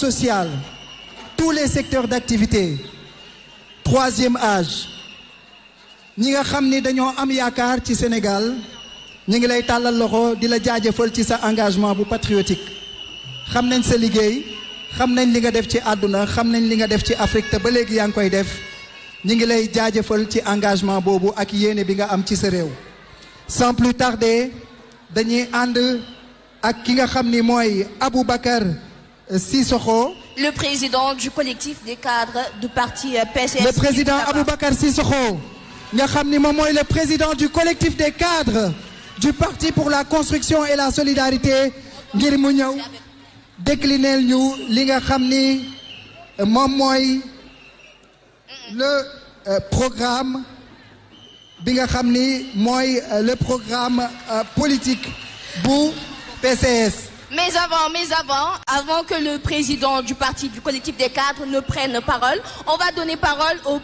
social, tous les secteurs d'activité, troisième âge. ñi nga xam ni dañoo am yaakaar ci Sénégal ñu ngi lay tàllal loxo di la jaajëfal ci sa engagement bu patriotique xam nañ sa liggéey xam nañ li nga def ci àdduna xam nañ li nga def ci Afrique te ba léegi yaa ngi koy def ñu ngi lay jaajëfal ci engagement boobu ak yéene bi nga am ci sa réew. Sans plus tarder dañuy ànd ak ki nga xam ni mooy Aboubacar Sissoko. Le président du collectif des cadres du parti PCS. Le président Aboubacar Sissoko. nga xam ni moom mooy le président du collectif des cadres du parti pour la construction et la solidarité ngir mu ñëw décliner ñu li nga xam ni moom mooy le programme bi nga xam ni mooy le programme politique bu PCS. Mais avant que le président du parti du collectif des cadres ne prenne parole, on va donner parole au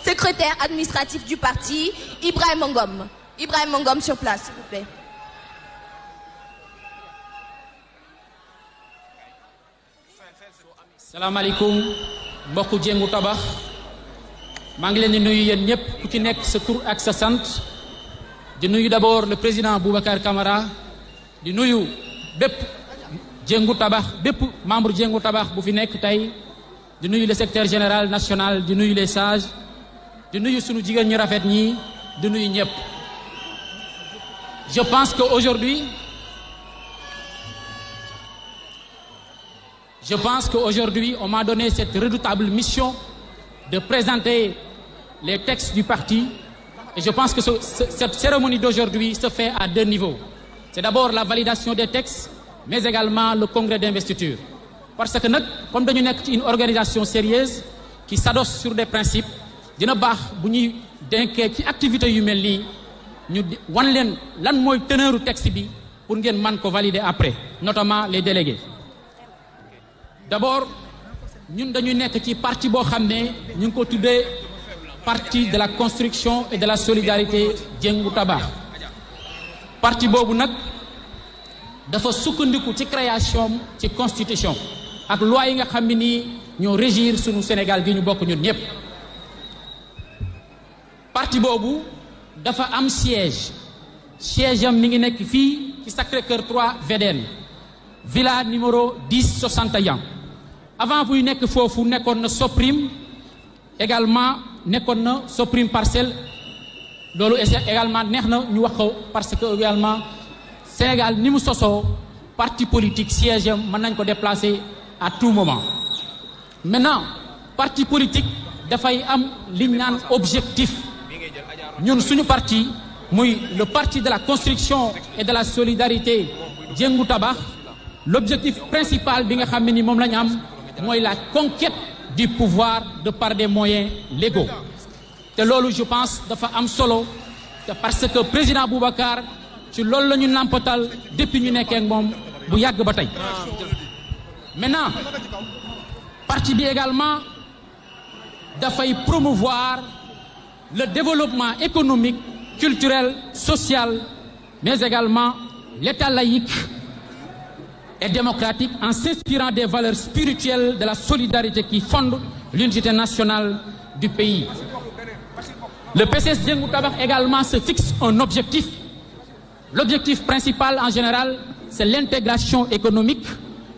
secrétaire administratif du parti, Ibrahima Ngom. Ibrahima Ngom sur place, s'il vous plaît. salaamaaleykum mbokku Jéngu Tabax maa ngi leen di nuyu yéen ñëpp ku ci nekk sa tur ak sa sant di nuyu d'abord le président Boubacar Camara di nuyu bépp Jéngu Tabax bépp membre Jéngu Tabax bu fi nekk tey di nuyu le secrétaire général national di nuyu les sages di nuyu sunu jigéen ñu rafet ñi di nuyu ñëpp. Je pense qu'aujourd'hui on m'a donné cette redoutable mission de présenter les textes du parti et je pense que cette cérémonie d'aujourd'hui se fait à deux niveaux. C'est d'abord la validation des textes mais également le congrès d'investiture parce que nag comme dañu nekk ci une organisation sérieuse qui s'adosse sur des principes dina baax bu ñuy denkee ci activités yu mel nii ñu wan leen lan mooy teneuru texte bi pour ngeen mën ko valider après notamment les délégués. D'abord ñun dañu nekk ci parti boo xam ne ñu ngi ko tuddee parti de la construction et de la solidarité Jéngu Tabax parti boobu nag dafa sukkandiku ci création ci constitution ak loi yi nga xam ne nii ñoo régir sunu Sénégal gi ñu bokk ñun ñëpp. Parti boobu dafa am siège am mi ngi nekk fii ci Sacré-Cœur 3 VDN villa numéro 1061 avant buy nekk foofu nekkoon na Soprim également nekkoon na Soprim Parcelles loolu également neex na ñu wax ko parce que également Sénégal ni mu sosoo parti politique siège am mën nañ ko déplacer à tout moment. Maintenant parti politique dafay am li ñu naan objectif ñun suñu parti muy le parti de la construction et de la solidarité Jéngu Tabax l'objectif principal bi nga xam ne ni moom la ñu am mooy la conquête du pouvoir de par des moyens légaux te loolu je pense dafa am solo te parce que président Boubacar ci loolu la ñu nampatal depuis ñu nekkee ak moom bu yàgg ba tey. Maintenant parti bi également dafay promouvoir le développement économique, culturel, social, mais également l'État laïque et démocratique en s'inspirant des valeurs spirituelles de la solidarité qui fondent l'unité nationale du pays. Le PCS Jéngu Tabax également se fixe un objectif. L'objectif principal en général, c'est l'intégration économique,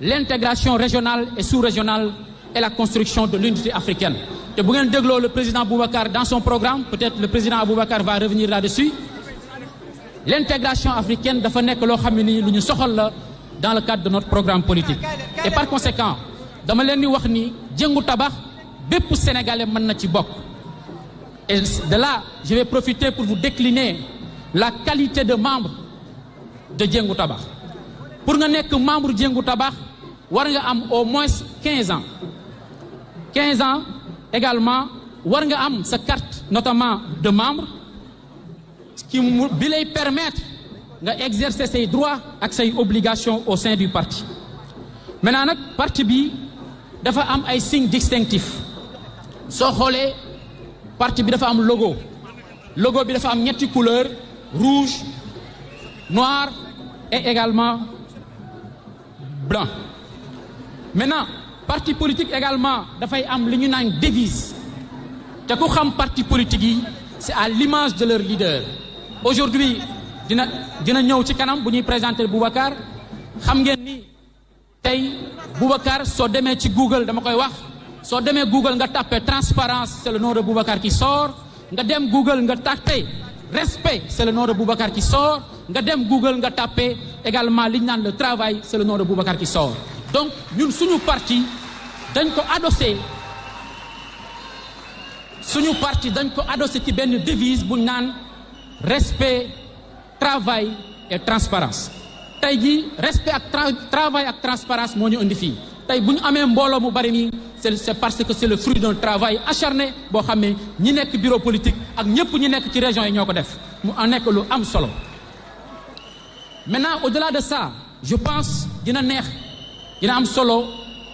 l'intégration régionale et sous-régionale et la construction de l'unité africaine. te bu ngeen dégloo le président Boubacar dans son programme peut-être le président Boubacar va revenir là-dessus l'intégration africaine dafa nekk loo xam ne nii lu ñu soxal la dans le cadre de notre programme politique et par conséquent dama leen di wax ni Jéngu Tabax bépp sénégalais mën na ci bokk et de là je vais profiter pour vous décliner la qualité de membre de Jéngu Tabax pour nga nekk membre Jéngu Tabax war nga am au moins 15 ans également war nga am sa carte notamment de membre qui bi lay permettre nga exercer say droits ak say obligations au sein du parti maintenant nag parti bi dafa am ay signes distinctifs soo xoolee parti bi dafa am logo bi dafa am ñetti couleurs rouge noir et également blanc maintenant parti politique également dafay am li ñu naan devise te ku xam parti politique yi c'est à l'image de leur leader. Aujourd'hui dina ñëw ci kanam bu ñuy présenter Boubacar xam ngeen ni tey Boubacar soo demee ci Google dama koy wax soo demee Google nga tapé transparence c'est le nom de Boubacar qui sort nga dem Google nga tapé respect c'est le nom de Boubacar qui sort nga dem Google nga tapé également li ñu naan le travail c'est le nom de Boubacar qui sort. Donc ñun suñu parti dañ ko adossé ci benn devise bu ñu naan respect travail et transparence tey jii respect ak travail ak transparence moo ñu indi fii tey bu ñu amee mbooloo mu bari mi c'est parce que c'est le fruit d'un travail acharné boo xam ne ñi nekk bureau politique ak ñëpp ñi nekk ci région yi ñoo ko def mu nekk lu am solo. Maintenant au-delà de ça je pense dina am solo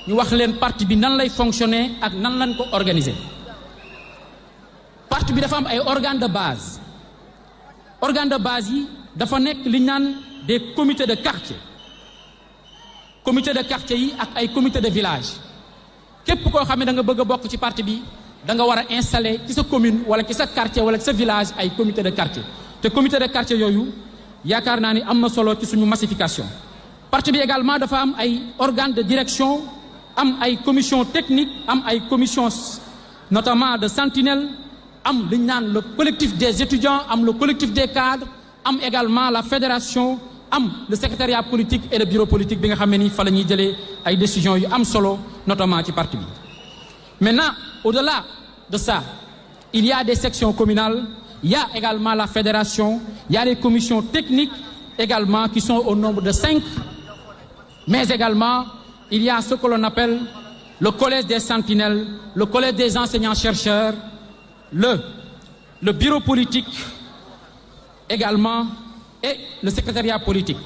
ñu wax leen parti bi nan lay fonctionner ak nan lañ ko organiser. Parti bi dafa am ay organes de base yi dafa nekk li ñu naan des comités de quartier yi ak ay comités de village képp koo xam ne da nga bëgg a bokk ci parti bi da nga war a installer ci sa commune wala ci sa quartier wala ci sa village ay comité de quartier te comité de quartier yooyu yaakaar naa ni am na solo ci suñu massification. Parti bi également dafa am ay organes de direction am ay commission technique am ay commissions notamment de sentinelle am li ñu naan le collectif des étudiants am le collectif des cadres am également la fédération am le secrétariat politique et le bureau politique bi nga xam ne ni fa la ñuy jëlee ay décisions yu am solo notamment ci parti bi. Maintenant au-delà de ça il y a des sections communales il y a également la fédération il y a les commissions techniques également qui sont au nombre de 5 mais également il y a ce que l'on appelle le collège des sentinelles le collège des enseignants-chercheurs le bureau politique également et le secrétariat politique.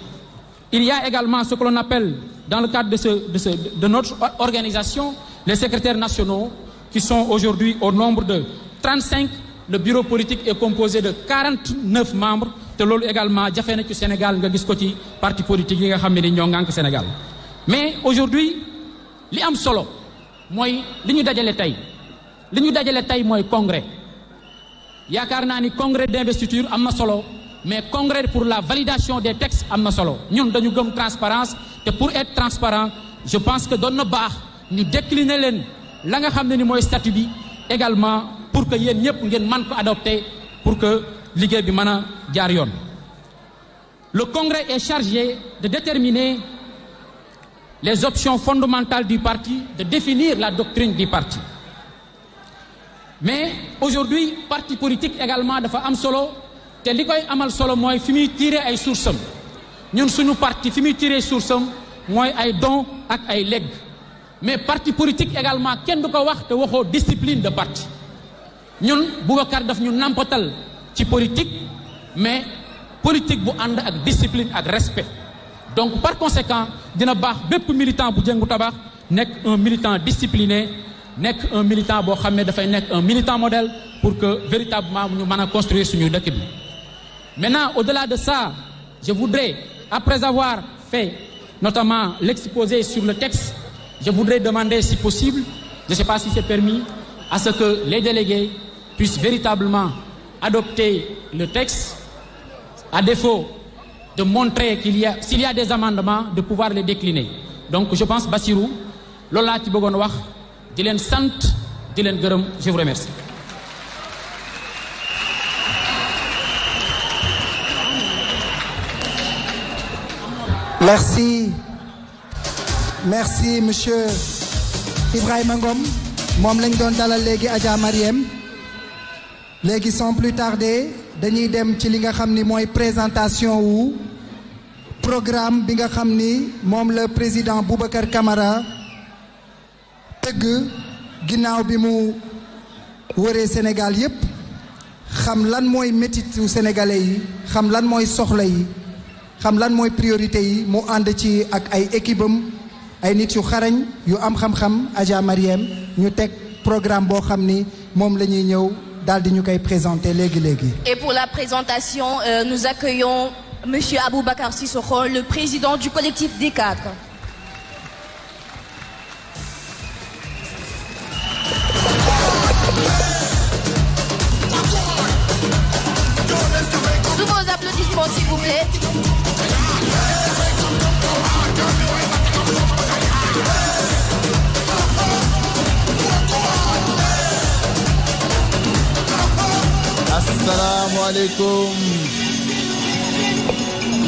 Il y a également ce que l'on appelle dans le cadre de notre organisation les secrétaires nationaux qui sont aujourd'hui au nombre de 35. Le bureau politique est composé de 49 membres te loolu également jafe na ci Sénégal nga gis ko ci parti politique yi nga xam ne ni ñoo ngànk Sénégal. Mais aujourd'hui li am solo mooy li ñu dajale tey mooy congrès yaakaar naa ni congrès d'investiture am na solo mais congrès pour la validation des textes am na solo ñun dañu gëm transparence te pour être transparent je pense que doon na baax ñu décliner leen la nga xam ne ni mooy statut bi également pour que yéen ñëpp ngeen mën ko adopter pour que liggéey bi mën a jaar yoon. Le congrès est chargé de déterminer les options fondamentales du parti, de définir la doctrine du parti. Mais aujourd'hui parti politique également dafa am solo te li koy amal solo mooy fi muy tirer ay sources am ñun suñu parti fi muy tirer source am mooy ay dons ak ay legs mais parti politique également kenn du ko wax te waxoo discipline de parti ñun Boubacar daf ñu nampatal ci politique mais politique bu ànd ak discipline ak respect donc par conséquent dina baax bépp militant bu jëngu tabax nekk un militant discipliné nekk un militant boo xam ne dafay nekk un militant modèle pour que véritablement ñu mën a construire suñu dëkk bi. Maintenant au-delà de ça je voudrais après avoir fait notamment l'exposé sur le texte je voudrais demander si possible je ne sais pas si c'est permis à ce que les délégués puissent véritablement adopter le texte à défaut de montrer s'il y a des amendements de pouvoir les décliner. Donc je pense Bassirou loolu laa ci bëggoon wax di leen sant di leen gërëm je vous remercie. Merci monsieur Ibrahima Ngom moom lañ doon dalal léegi Adja Mariem léegi sans plus tarder dañuy dem ci li nga xam ni mooy présentation wu programme bi nga xam ni moom la président Boubacar Camara tëgg ginnaaw bi mu wëree Sénégal yépp xam lan mooy métitu sénégalais yi xam lan mooy soxla yi xam lan mooy priorité yi mu ànd ci ak ay équipe am ay nit yu xarañ yu am xam-xam Adja Mariem ñu teg programme boo xam ni moom la ñuy ñëw daal di ñu koy présenter léegi. Et pour la présentation nous accueillons monsieur Aboubacar Sissoko le président du collectif des cadres. Assalamu alaikum.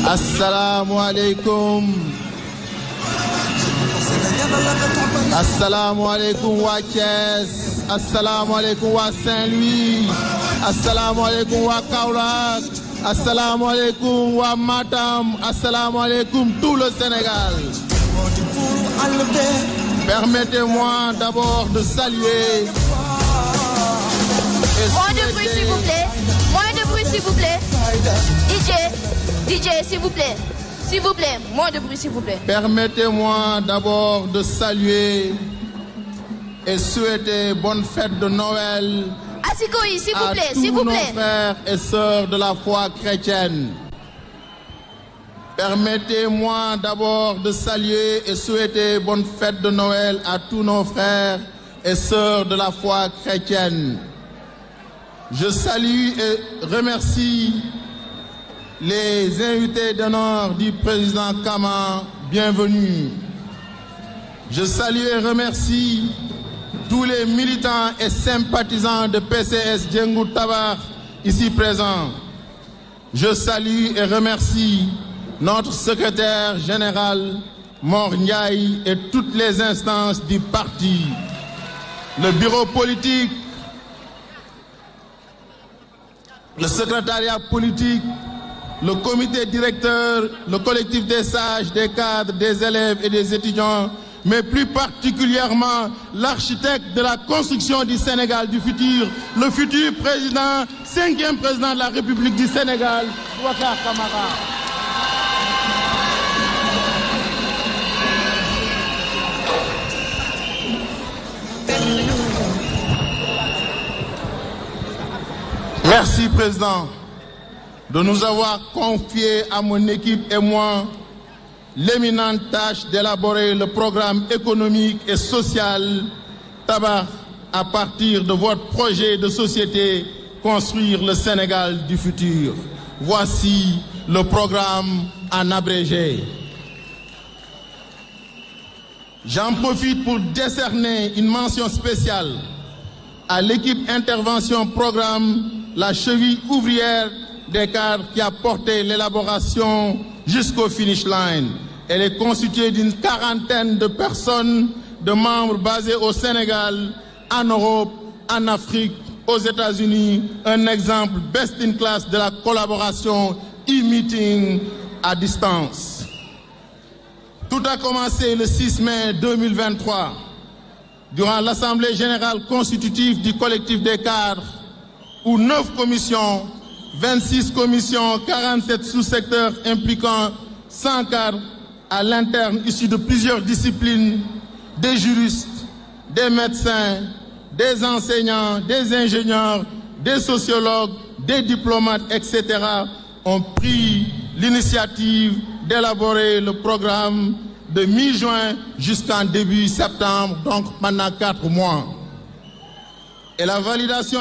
Assalamu alaikum. Assalamu alaikum wa Thiès. Assalamu alaikum wa Saint-Louis. Assalamu alaikum wa Kaolack. Assalamu alaikum wa Matam. Assalamu alaikum tout le Sénégal. Permettez-moi d'abord de saluer. Moins de bruit s'il vous plaît. Moins de bruit s'il vous plaît. DJ s'il vous plaît. S'il vous plaît, moins de bruit s'il vous plaît. Permettez-moi d'abord de saluer et souhaiter bonne fête de Noël Asikoï, s'il vous plaît, à tous s'il vous nos plaît. frères et sœurs de la foi chrétienne. Permettez-moi d'abord de saluer et souhaiter bonne fête de Noël à tous nos frères et sœurs de la foi chrétienne. Je salue et remercie les invités d'honneur du président Kama. Bienvenue. Je salue et remercie tous les militants et sympathisants de PCS Djengou Tabar ici présents. Je salue et remercie notre secrétaire général Mor Ndiaye et toutes les instances du parti, le bureau politique, le secrétariat politique, le comité directeur, le collectif des sages, des cadres, des élèves et des étudiants, mais plus particulièrement l'architecte de la construction du Sénégal du futur, le futur président, 5e président de la République du Sénégal, Boubacar Camara. Merci, Président, de nous avoir confié à mon équipe et moi l'éminente tâche d'élaborer le programme économique et social Tabar à partir de votre projet de société Construire le Sénégal du futur. Voici le programme en abrégé. J'en profite pour décerner une mention spéciale à l'équipe intervention programme, la cheville ouvrière des cadres qui a porté l'élaboration jusqu'au finish line. Elle est constituée d'une quarantaine de personnes, de membres basés au Sénégal, en Europe, en Afrique, aux États-Unis. Un exemple best in class de la collaboration e-meeting à distance. Tout a commencé le 6 mai 2023, durant l'Assemblée générale constitutive du collectif des cadres, où 9 commissions, 26 commissions, 47 sous-secteurs impliquant 100 cadres à l'interne issus de plusieurs disciplines, des juristes, des médecins, des enseignants, des ingénieurs, des sociologues, des diplomates, etc., ont pris l'initiative d'élaborer le programme de mi-juin jusqu'en début septembre, donc pendant 4 mois. Et la validation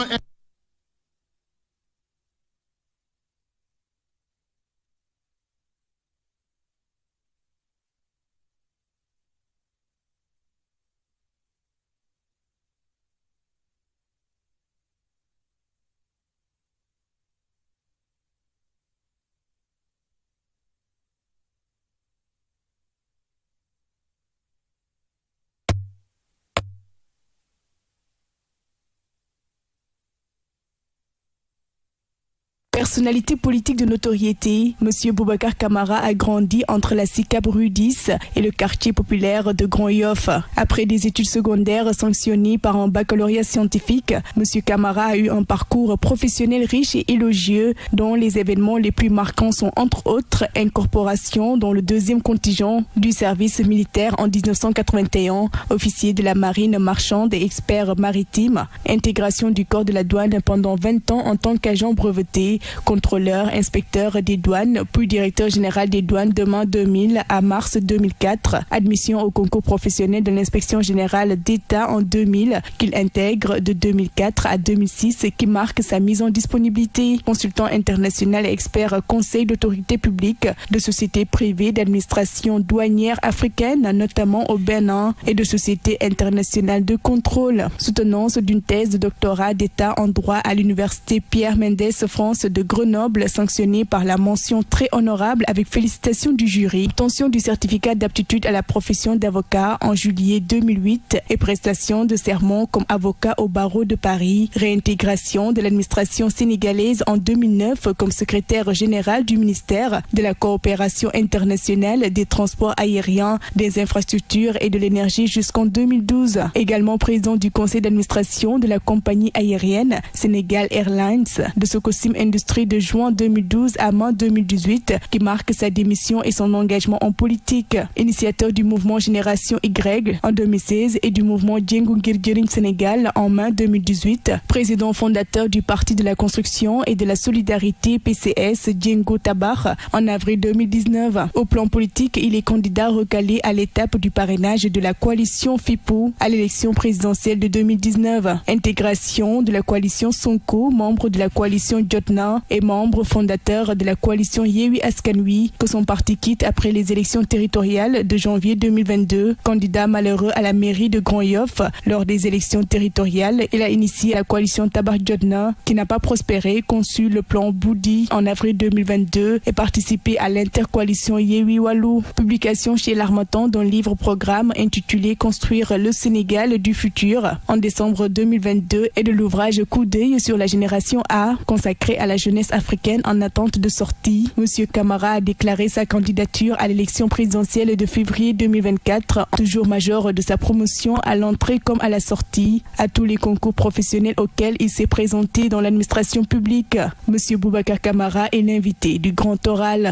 Personnalité politique de notoriété, M. Boubacar Camara a grandi entre la SICAP rue 10 et le quartier populaire de Grand Yoff. Après des études secondaires sanctionnées par un baccalauréat scientifique, M. Camara a eu un parcours professionnel riche et élogieux dont les événements les plus marquants sont entre autres incorporation dans le 2e contingent du service militaire en 1981, officier de la marine marchande et expert maritime, intégration du corps de la douane pendant 20 ans en tant qu'agent breveté, contrôleur, inspecteur des douanes, puis directeur général des douanes de mai 2000 à mars 2004. Admission au concours professionnel de l'inspection générale d'État en 2000 qu'il intègre de 2004 à 2006 qui marque sa mise en disponibilité. Consultant international et expert conseil d'autorité publique de sociétés privées d'administration douanière africaine, notamment au Bénin, et de sociétés internationales de contrôle. Soutenance d'une thèse de doctorat d'État en droit à l'université Pierre Mendès France de Grenoble, sanctionnée par la mention très honorable avec félicitations du jury. Obtention du certificat d'aptitude à la profession d'avocat en juillet 2008 et prestation de serment comme avocat au barreau de Paris. Réintégration de l'administration sénégalaise en 2009 comme secrétaire général du ministère de la coopération internationale des transports aériens, des infrastructures et de l'énergie jusqu'en 2012. Également président du conseil d'administration de la compagnie aérienne Sénégal Airlines de Socosim Industries de juin 2012 à mai 2018 qui marque sa démission et son engagement en politique. Initiateur du mouvement Génération Y en 2016 et du mouvement Djengu Ngir Jëriñ Sénégal en mai 2018. Président fondateur du Parti de la construction et de la solidarité PCS Djengu Tabar en avril 2019. Au plan politique, il est candidat recalé à l'étape du parrainage de la coalition FIPO à l'élection présidentielle de 2019. Intégration de la coalition Sonko, membre de la coalition Jotna et membre fondateur de la coalition Yewi Askanui que son parti quitte après les élections territoriales de janvier 2022. Candidat malheureux à la mairie de Grand Yoff lors des élections territoriales, il a initié la coalition Tabar Jotna qui n'a pas prospéré, conçu le plan Boudi en avril 2022 et participé à l'intercoalition Yewi Walou. Publication chez L'Harmattan d'un livre-programme intitulé Construire le Sénégal du futur en décembre 2022 et de l'ouvrage Coup d'œil sur la génération A consacré à la jeunesse africaine en attente de sortie. Monsieur Camara a déclaré sa candidature à l'élection présidentielle de février 2024, toujours major de sa promotion à l'entrée comme à la sortie, à tous les concours professionnels auxquels il s'est présenté dans l'administration publique. Monsieur Boubacar Camara est l'invité du Grand Oral.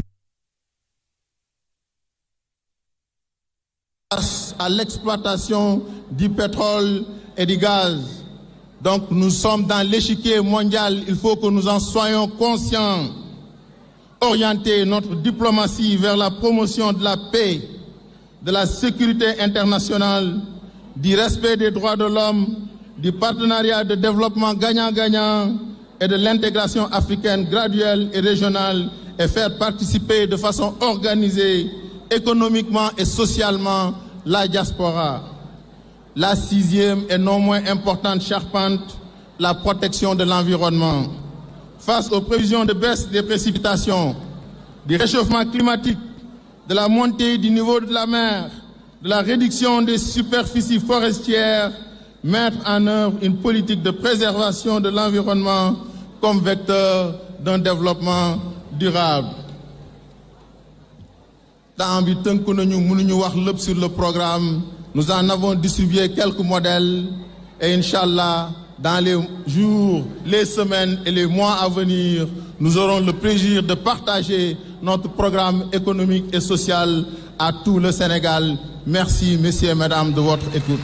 À l'exploitation du pétrole et du gaz. Donc nous sommes dans l'échiquier mondial, il faut que nous en soyons conscients. Orienter notre diplomatie vers la promotion de la paix, de la sécurité internationale, du respect des droits de l'homme, du partenariat de développement gagnant-gagnant et de l'intégration africaine graduelle et régionale et faire participer de façon organisée, économiquement et socialement, la diaspora. La sixième et non moins importante charpente, la protection de l'environnement. Face aux prévisions de baisse des précipitations, du réchauffement climatique, de la montée du niveau de la mer, de la réduction des superficies forestières, mettre en œuvre une politique de préservation de l'environnement comme vecteur d'un développement durable. Sur le programme, nous en avons distribué quelques modèles et Inch'Allah, dans les jours, les semaines et les mois à venir, nous aurons le plaisir de partager notre programme économique et social à tout le Sénégal. Merci, messieurs et mesdames, de votre écoute.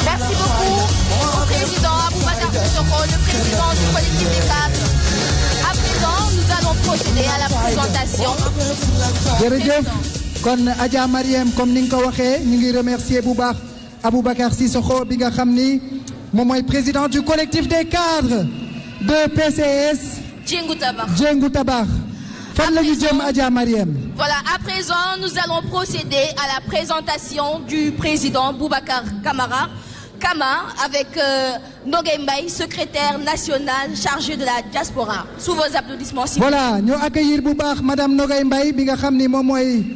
Merci beaucoup au président Aboubacar Sissoko, le président du collectif des cadres. À présent, nous allons procéder à la présentation. Jërëjëf kon Adja Mariam comme ni nga ko waxee ñu ngi remercier bu baax Aboubacar Sissoko bi nga xam ni moom mooy président du collectif des cadres de PCS Djengu Tabar. Fan la ñu jëm Adja Mariam. Voilà, à présent, nous allons procéder à la présentation du président Boubacar Camara. Kama avec Nogay Mbaye, secrétaire national chargé de la diaspora. Sous vos applaudissements. Voilà, nous accueillir bu baax madame Nogay Mbaye bi nga xam ni moom mooy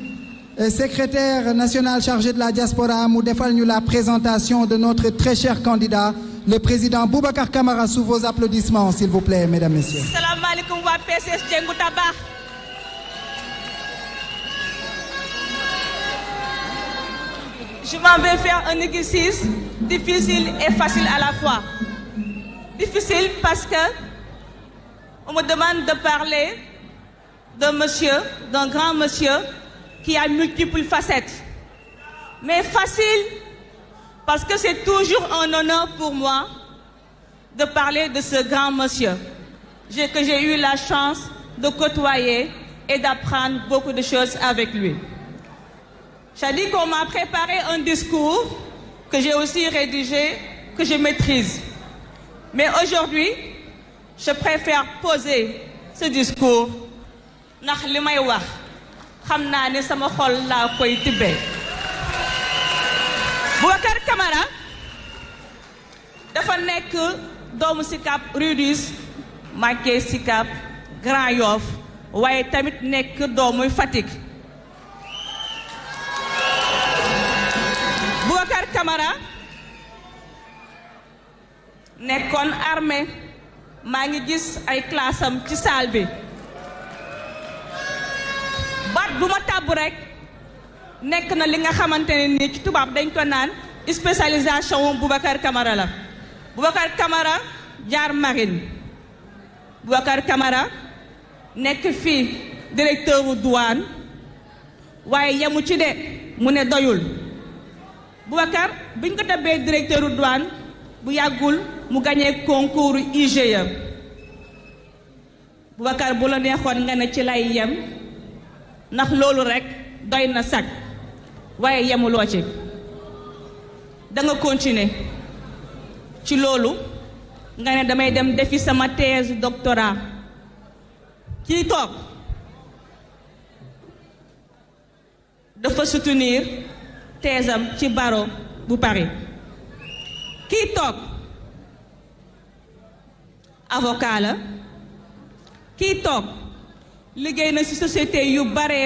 secrétaire national chargé de la diaspora mu defal ñu la présentation de notre très cher candidat le président Boubacar Camara. Sous vos applaudissements s'il vous plaît mesdames messieurs. Salam alaikum wa PCS Djengu Tabar. Je m'en vais faire un exercice difficile et facile à la fois. Difficile parce que on me demande de parler d'un monsieur, d'un grand monsieur qui a multiples facettes. Mais facile, parce que c'est toujours un honneur pour moi de parler de ce grand monsieur que j'ai eu la chance de côtoyer et d'apprendre beaucoup de choses avec lui. J'ai dit qu'on m'a préparé un discours que j'ai aussi rédigé, que je maîtrise. Mais aujourd'hui, je préfère poser ce discours ndax li may wax xam naa ne sama xol laa koy tibbee. Boubacar Camara dafa nekk doomu Sicap Rue 10 màggee Sicap Grand Yoff waaye tamit nekk doomu Fatick. Boubacar Camara nekkoon armée maa ngi gis ay classe am ci salle bi baat bu ma tàbb rek nekk na li nga xamante ne nii ci tubaab dañ ko naan spécialisation Boubacar Camara la. Boubacar Camara jaar marine Boubacar Camara nekk fii directeur u douane waaye yemu ci de mu ne doyul Boubacar biñ ko tabbee directeur u douane bu yàggul mu gagné concours IGE. Boubacar bu la neexoon nga ne ci lay yem ndax loolu rek doy na sag waaye yemuloo ci da nga continuer ci loolu nga ne damay dem defi sama thèse doctorat kii toog dafa soutenir thèse am ci barreau bu Paris kii toog avocat la kii toog liggéey na ci société yu bare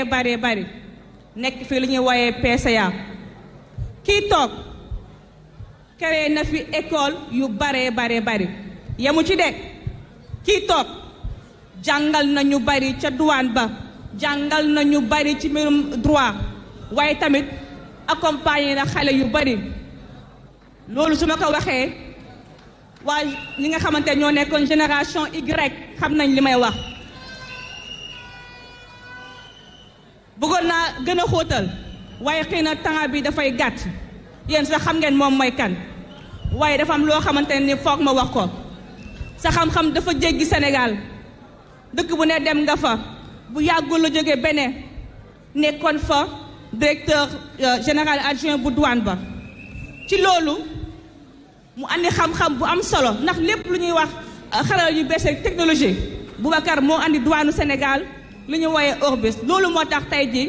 nekk fi lu ñuy wooyee PCA kii toog créé na fi école yu bare yemu ci de kii toog jàngal na ñu bari ca douane ba jàngal na ñu bari ci mbirum droit waaye tamit accompagné na xale yu bari loolu su ma ko waxee waa ñi nga xamante ñoo nekkoon génération Y xam nañ li may wax bëggoon naa gën a xóotal waaye xëy na temps bi dafay gàtt yéen sax xam ngeen moom mooy kan waaye dafa am loo xamante ni foog ma wax ko sa xam-xam dafa jéggi Sénégal dëkk bu ne dem nga fa bu yàggul la jóge Bénin nekkoon fa directeur général adjoint bu douane ba ci loolu mu andi xam-xam bu am solo ndax lépp lu ñuy wax xarala yu bees ak technologie Boubacar moo andi douane Sénégal lu ñu wooyee Orbis loolu moo tax tey ji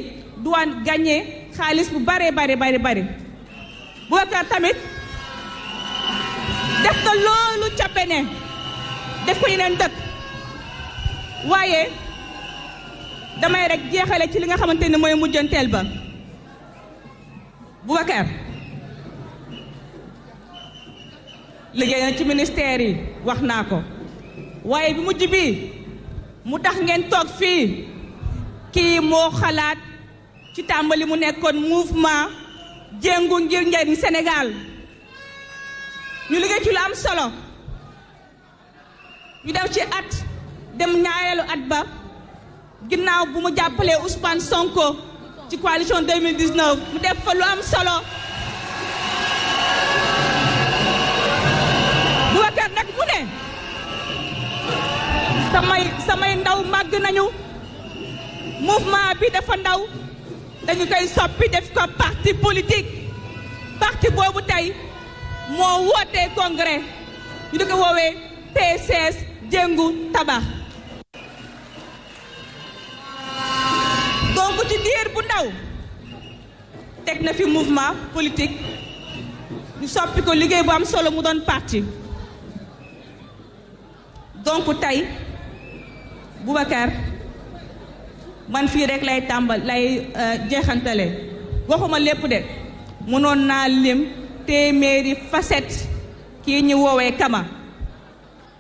douane gagné xaalis bu bare Boubacar tamit def na loolu ca Bénin def ko yeneen dëkk waaye damay rek jeexale ci li nga xamante ni mooy mujjanteel ba Boubacar liggéey na ci ministère yi wax naa ko waaye bi mujj bi mu tax ngeen toog fii kii moo xalaat ci tàmbali mu nekkoon mouvement jéngu ngir njariñ Sénégal ñu liggéey ci lu am solo ñu def ci at dem ñaareelu at ba ginnaaw bu mu jàppalee Ousmane Sonko ci coalition 2019 mu def fa lu am solo Boubacar nag mu ne samay ndaw màgg nañu mouvement bi dafa ndaw dañu koy soppi def ko parti politique parti boobu tey moo wootee congrès ñu di ko woowee PCS Jéngu Tabax donc ci diir bu ndaw teg na fi mouvement politique ñu soppi ko liggéey bu am solo mu doon parti donc tey Boubacar man fii rek lay jeexantale waxuma lépp de mënoon naa lim téeméeri facette kii ñu woowee Kama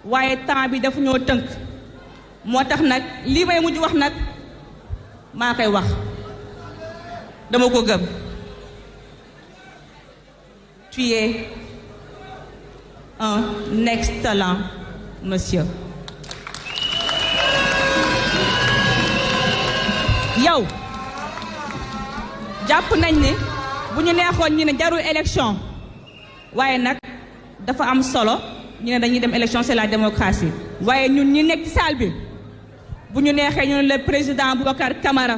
waaye temps bi dafa ñoo tënk moo tax nag lii may mujj wax nag maa koy wax dama ko gëm tu es un excellent monsieur yow jàpp nañ ni bu ñu neexoon ñu ne jarul élection waaye nag dafa am solo ñu ne dañuy dem élection c'est la démocratie waaye ñun ñi nekk ci salle bi bu ñu neexee ñu ne le président Boubacar Camara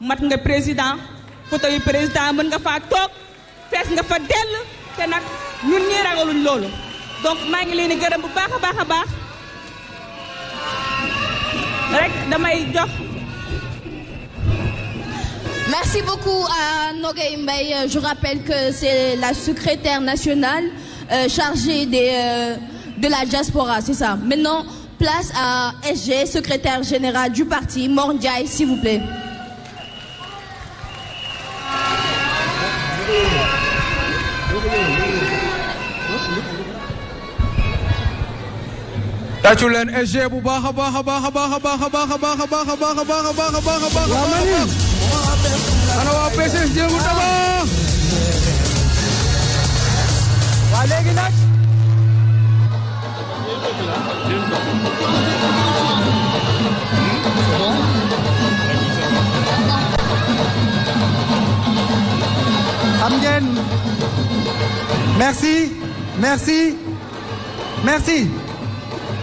mat nga président photo yu président mën nga faa toog fees nga fa dell te nag ñun ñii ragaluñ loolu donc maa ngi leen di gërëm bu baax a baax a baax rek damay jox. Merci beaucoup à Nogay Mbaye. Je rappelle que c'est la secrétaire nationale chargée de la diaspora, c'est ça. Maintenant, place à SG, secrétaire général du parti, Mor Ndiaye, s'il vous plaît. tàccu leen SG bu baax a baax a baax a baax a baax a baax a baax a baax a baax a baax a baax a baax a baax a baax ana waa PCS jéegu dama waa léegi nag xam ngeen merci merci merci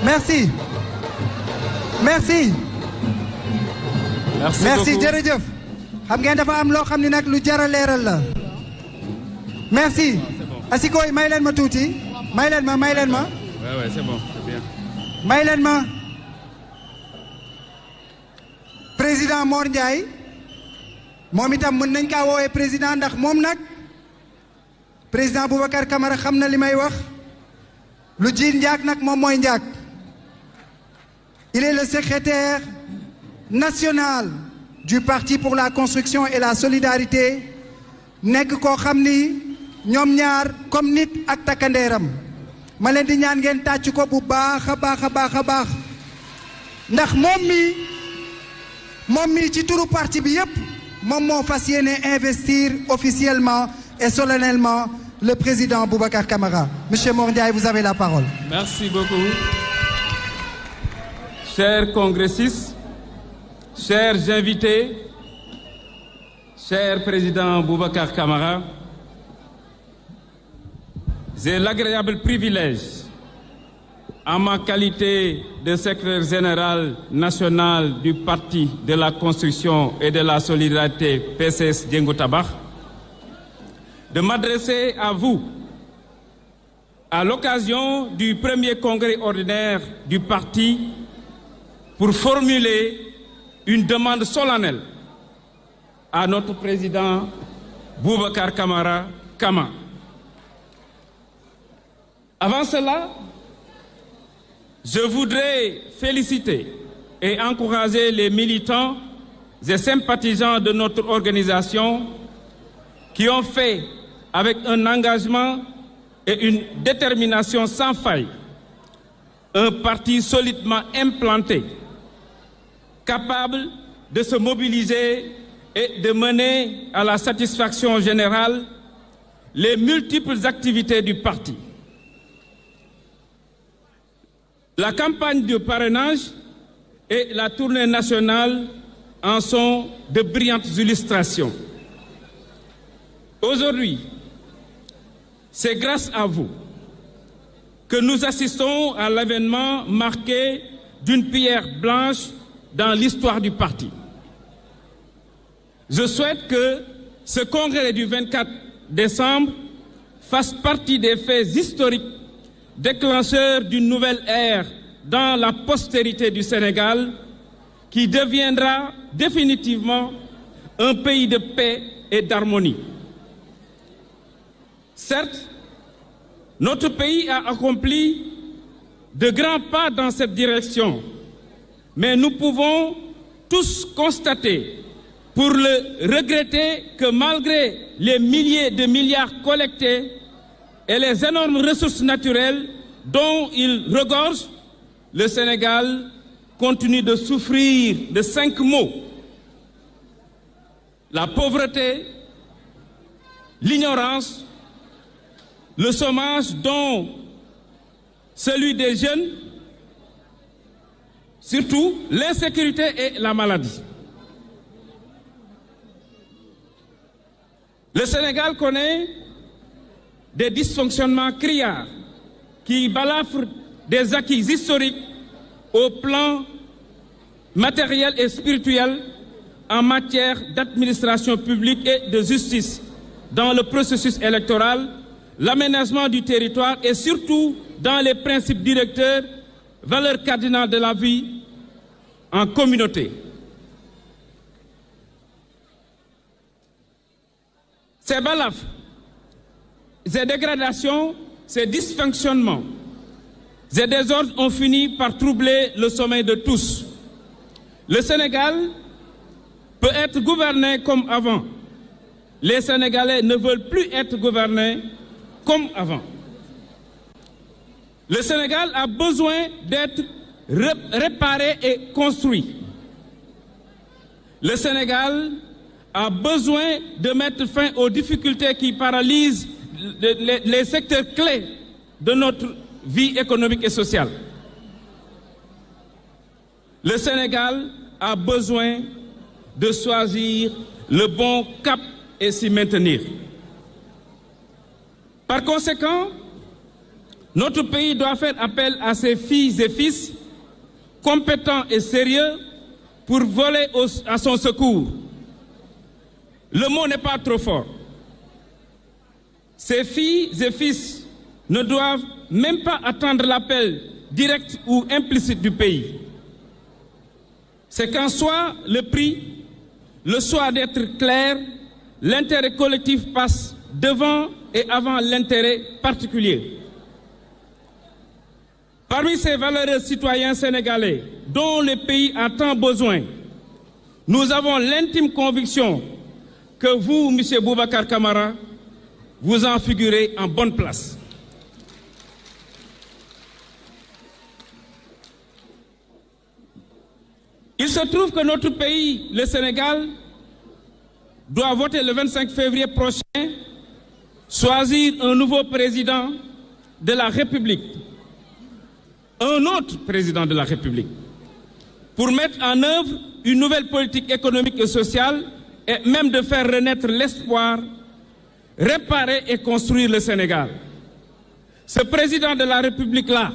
merci merci merci jërëjëf xam ngeen dafa am loo xam ni nag lu jar a leeral la merci asikoy may leen ma tuuti may leen ma ouais c'est bon c'est bien may leen ma président Mor Ndiaye moom itam mën nañ kaa woowee président ndax moom nag président Boubacar Camara xam na li may wax lu jiit njaag nag moom mooy njaag il est le secrétaire national du parti pour la construction et la solidarité nekk koo xam ni ñoom ñaar comme nit ak takkandeeram ma leen di ñaan ngeen tàcc ko bu baax a baax a baax a baax ndax moom mi ci turu parti bi yépp moom moo fas yéene investir officiellement et solennellement le président Boubacar Camara. Monsieur Mor Ndiaye, vous avez la parole. Merci beaucoup. Chers congressistes, chers invités, cher président Boubacar Camara, j'ai l'agréable privilège, en ma qualité de secrétaire général national du Parti de la Construction et de la Solidarité PCS Diengo Tabac, de m'adresser à vous à l'occasion du premier congrès ordinaire du parti pour formuler une demande solennelle à notre président Boubacar Camara Kama. Avant cela, je voudrais féliciter et encourager les militants et sympathisants de notre organisation qui ont fait avec un engagement et une détermination sans faille un parti solidement implanté, capable de se mobiliser et de mener à la satisfaction générale les multiples activités du parti. La campagne de parrainage et la tournée nationale en sont de brillantes illustrations. Aujourd'hui, c'est grâce à vous que nous assistons à l'avènement marqué d'une pierre blanche dans l'histoire du parti. Je souhaite que ce congrès du 24 décembre fasse partie des faits historiques déclencheurs d'une nouvelle ère dans la postérité du Sénégal qui deviendra définitivement un pays de paix et d'harmonie. Certes, notre pays a accompli de grands pas dans cette direction, mais nous pouvons tous constater, pour le regretter, que malgré les milliers de milliards collectés et les énormes ressources naturelles dont il regorge, le Sénégal continue de souffrir de 5 maux: la pauvreté, l'ignorance, le chômage, dont celui des jeunes, surtout l'insécurité et la maladie. Le Le Sénégal connaît des dysfonctionnements criards qui balafrent des acquis historiques au plan matériel et spirituel en matière d'administration publique et de justice dans le processus électoral, l'aménagement du territoire et surtout dans les principes directeurs, valeurs cardinales de la vie en communauté. Ces balafres, ces dégradations, ces dysfonctionnements, ces désordres ont fini par troubler le sommeil de tous. Le Sénégal peut être gouverné comme avant. Les Sénégalais ne veulent plus être gouvernés comme avant. Le Sénégal a besoin d'être réparé et construit. Le Sénégal a besoin de mettre fin aux difficultés qui paralysent les secteurs clés de notre vie économique et sociale. Le Sénégal a besoin de choisir le bon cap et s'y maintenir. Par conséquent, notre pays doit faire appel à ses filles et fils compétents et sérieux pour voler à son secours. Le mot n'est pas trop fort. Ces filles et fils ne doivent même pas attendre l'appel direct ou implicite du pays. C'est qu'en soit le prix, le choix d'être clair, l'intérêt collectif passe devant et avant l'intérêt particulier. Parmi ces valeureux citoyens sénégalais dont le pays a tant besoin, nous avons l'intime conviction que vous, M. Boubacar Camara, vous en figurez en bonne place. Il se trouve que notre pays, le Sénégal, doit voter le 25 février prochain, choisir un nouveau président de la République, un autre président de la République, pour mettre en œuvre une nouvelle politique économique et sociale et même de faire renaître l'espoir, réparer et construire le Sénégal. Ce président de la République-là,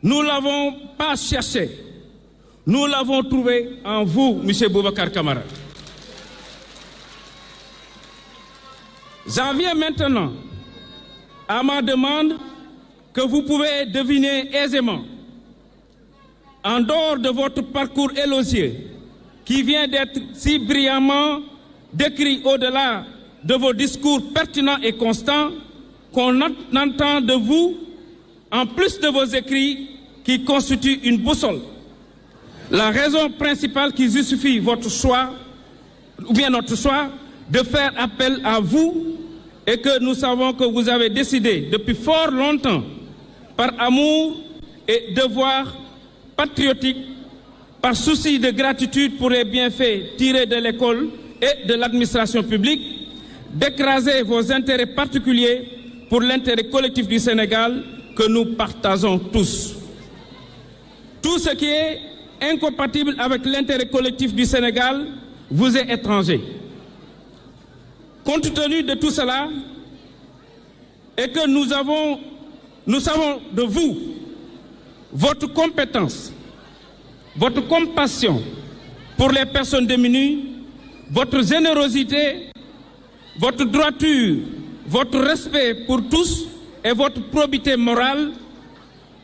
nous ne l'avons pas cherché, nous l'avons trouvé en vous, M. Boubacar Camara. J'en viens maintenant à ma demande que vous pouvez deviner aisément. En dehors de votre parcours élogieux, qui vient d'être si brillamment décrit au-delà de vos discours pertinents et constants, qu'on entend de vous, en plus de vos écrits qui constituent une boussole. La raison principale qui justifie votre choix, ou bien notre choix, de faire appel à vous, et que nous savons que vous avez décidé depuis fort longtemps, par amour et devoir patriotique, par souci de gratitude pour les bienfaits tirés de l'école et de l'administration publique, d'écraser vos intérêts particuliers pour l'intérêt collectif du Sénégal que nous partageons tous. Tout ce qui est incompatible avec l'intérêt collectif du Sénégal vous est étranger. Compte tenu de tout cela, et que nous savons de vous votre compétence, votre compassion pour les personnes démunies, votre générosité, votre droiture, votre respect pour tous et votre probité morale,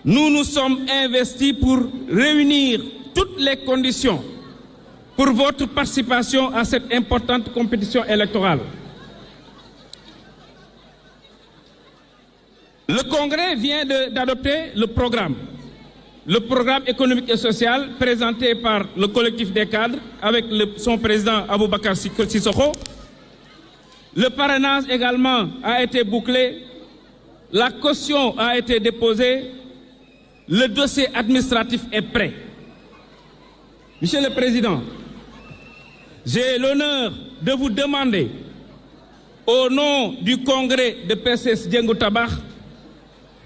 nous nous sommes investis pour réunir toutes les conditions pour votre participation à cette importante compétition électorale. Le Congrès vient d'adopter le programme économique et social présenté par le collectif des cadres avec son président Aboubacar Sissoko. Le parrainage également a été bouclé, la caution a été déposée, le dossier administratif est prêt. Monsieur le Président, j'ai l'honneur de vous demander, au nom du Congrès de PCS Diengo Tabakh,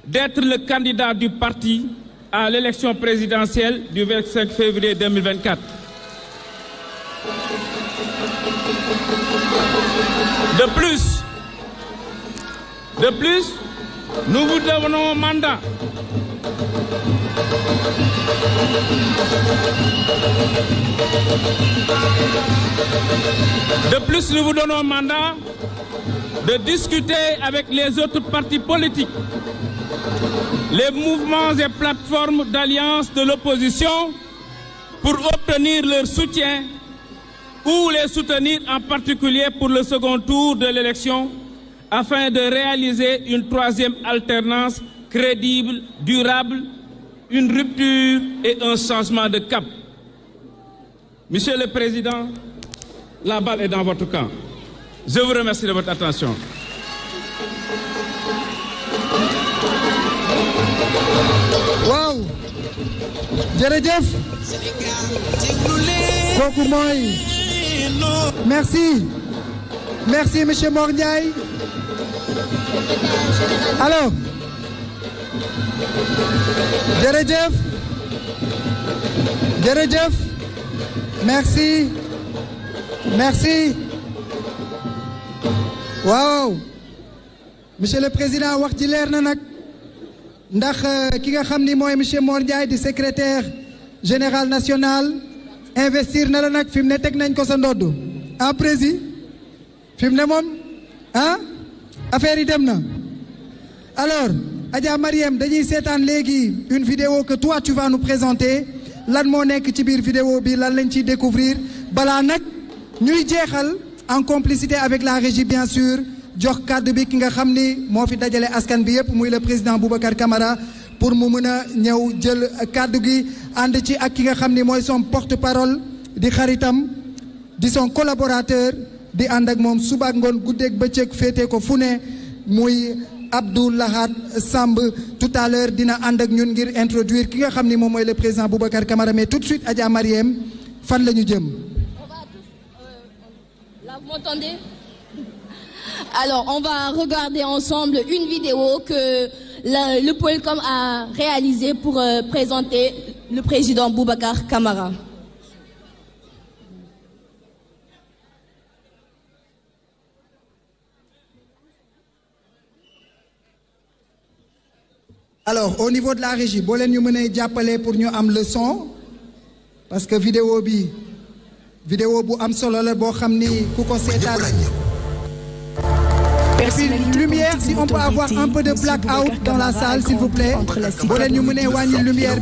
d'être le candidat du parti à l'élection présidentielle du 25 février 2024. De plus, nous vous donnons mandat. De plus, nous vous donnons mandat de discuter avec les autres partis politiques, les mouvements et plateformes d'alliance de l'opposition pour obtenir leur soutien ou les soutenir en particulier pour le second tour de l'élection afin de réaliser une troisième alternance crédible, durable, une rupture et un changement de cap. Monsieur le Président, la balle est dans votre camp. Je vous remercie de votre attention. Wow. Jërëjëf. Kooku mooy. Merci monsieur Mor Ndiaye. Alors. Jërëjëf. Merci. Waaw. Monsieur le Président, wax ji leer na nag. Ndax ki nga xam ni mooy monsieur Mor Ndiaye di secrétaire général national investir na la nag fi mu ne teg nañ ko sa ndodd en prési fi mu ne moom affaire yi dem na. Alors Adja Mariam dañuy seetaan léegi une vidéo que toi tu vas nous présenter lan moo nekk ci biir vidéo bi lan lañ ciy découvrir balaa nag ñuy jeexal en complicité avec la régie bien sûr jox kàddu bi ki nga xam ni moo fi dajale askan bi yépp muy le président Boubacar Camara pour mu mën a ñëw jël kàddu gi ànd ci ak ki nga xam ni mooy son porte-parole di xaritam di son collaborateur di ànd ak moom suba ak ngoon guddeeg bëccëg féete ko fu ne muy Abdou Lahad Samb tout à l'heure dina ànd ak ñun ngir introduire ki nga xam ni moom mooy le président Boubacar Camara mais tout de suite Adja Mariem fan la ñu jëm. Là, vous m'entendez? Alors, on va regarder ensemble une vidéo que le Polcom a réalisée pour présenter le président Boubacar Camara. Alors, au niveau de la régie, boo leen ñu mënee jàppale pour ñu am le son parce que vidéo bu am solo la boo xam ni ku ko seetaan. Et puis lumière, si on peut avoir un peu de blackout dans la salle, s'il vous plaît. Lumière